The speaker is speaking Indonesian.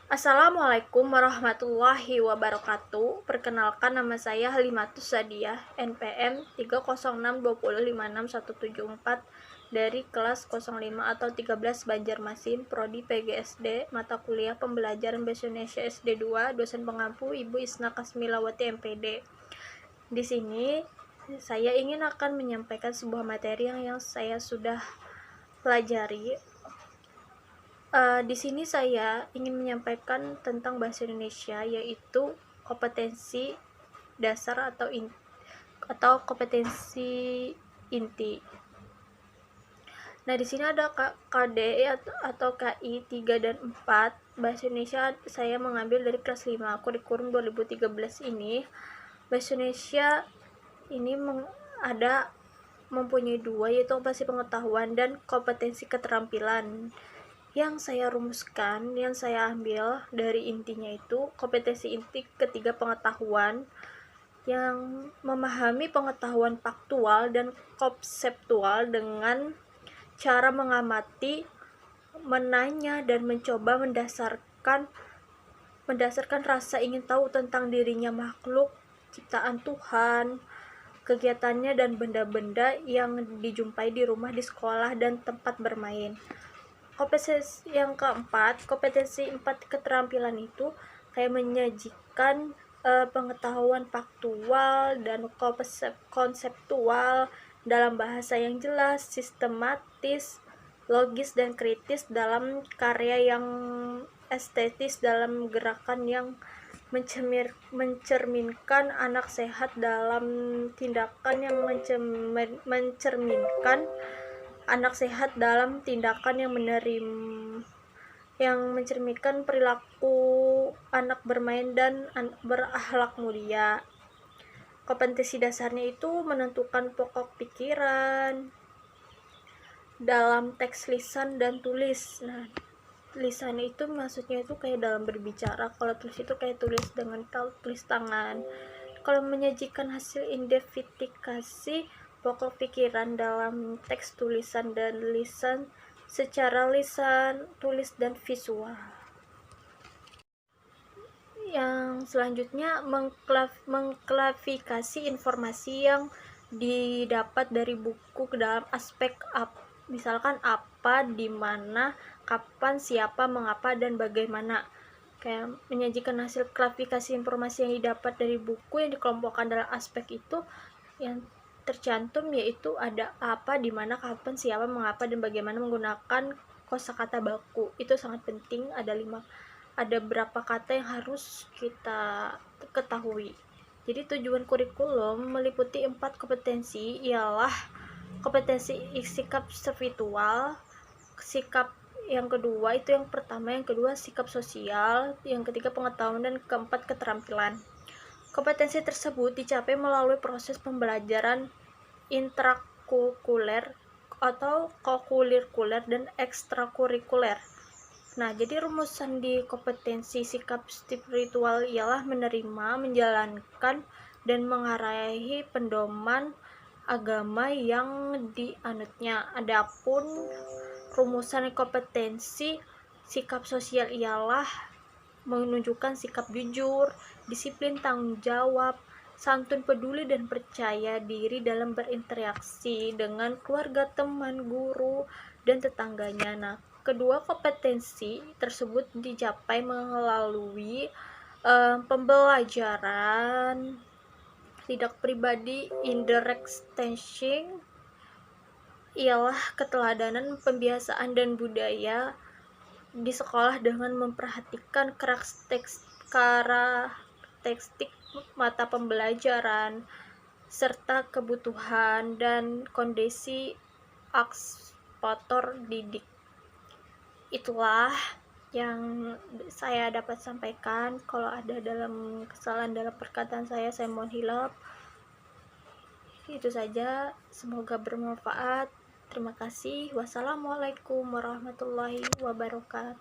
Assalamualaikum warahmatullahi wabarakatuh. Perkenalkan, nama saya Halimatus Sadiah, NPM 30620567174 dari kelas 05 atau 13 Banjarmasin, Prodi PGSD, mata kuliah Pembelajaran Bahasa Indonesia SD 2, dosen pengampu Ibu Isna Kasmilawati MPD. Di sini saya akan menyampaikan sebuah materi yang saya sudah pelajari. Di sini saya ingin menyampaikan tentang bahasa Indonesia, yaitu kompetensi dasar atau kompetensi inti. Nah, di sini ada KD atau KI 3 dan 4. Bahasa Indonesia saya mengambil dari kelas 5 kurikulum 2013 ini. Bahasa Indonesia ini mempunyai dua, yaitu kompetensi pengetahuan dan kompetensi keterampilan. Yang saya rumuskan, yang saya ambil dari intinya itu kompetensi inti ketiga pengetahuan, yang memahami pengetahuan faktual dan konseptual dengan cara mengamati, menanya, dan mencoba mendasarkan rasa ingin tahu tentang dirinya makhluk ciptaan Tuhan, kegiatannya, dan benda-benda yang dijumpai di rumah, di sekolah, dan tempat bermain. Kompetensi yang keempat, kompetensi 4 keterampilan itu kayak menyajikan pengetahuan faktual dan konseptual dalam bahasa yang jelas, sistematis, logis, dan kritis, dalam karya yang estetis, dalam gerakan yang mencerminkan anak sehat, dalam tindakan yang mencerminkan anak sehat, dalam tindakan yang mencerminkan perilaku anak bermain dan berakhlak mulia. Kompetensi dasarnya itu menentukan pokok pikiran dalam teks lisan dan tulis. Nah, lisan itu maksudnya itu kayak dalam berbicara, kalau tulis itu kayak tulis dengan tulis tangan. Kalau menyajikan hasil identifikasi pokok pikiran dalam teks tulisan dan lisan secara lisan, tulis, dan visual. Yang selanjutnya, mengklasifikasi informasi yang didapat dari buku ke dalam aspek misalkan apa, di mana, kapan, siapa, mengapa, dan bagaimana. Kayak menyajikan hasil klasifikasi informasi yang didapat dari buku yang dikelompokkan dalam aspek itu, yang tercantum yaitu ada apa, di mana, kapan, siapa, mengapa, dan bagaimana menggunakan kosakata baku. Itu sangat penting. Ada berapa kata yang harus kita ketahui. Jadi tujuan kurikulum meliputi 4 kompetensi, ialah kompetensi sikap spiritual, sikap yang kedua itu yang pertama, yang kedua sikap sosial, yang ketiga pengetahuan, dan keempat keterampilan. Kompetensi tersebut dicapai melalui proses pembelajaran intrakurikuler atau kokurikuler dan ekstrakurikuler. Nah, jadi rumusan di kompetensi sikap spiritual ialah menerima, menjalankan, dan mengarahi pedoman agama yang dianutnya. Adapun rumusan kompetensi sikap sosial ialah menunjukkan sikap jujur, disiplin, tanggung jawab, santun, peduli, dan percaya diri dalam berinteraksi dengan keluarga, teman, guru, dan tetangganya. Nah, kedua kompetensi tersebut dicapai melalui pembelajaran tidak pribadi, indirect teaching, ialah keteladanan, pembiasaan, dan budaya di sekolah dengan memperhatikan karakteristik mata pembelajaran serta kebutuhan dan kondisi eksekutor didik. Itulah yang saya dapat sampaikan. Kalau ada kesalahan dalam perkataan saya mohon hilaf. Itu saja, semoga bermanfaat. Terima kasih. Wassalamualaikum warahmatullahi wabarakatuh.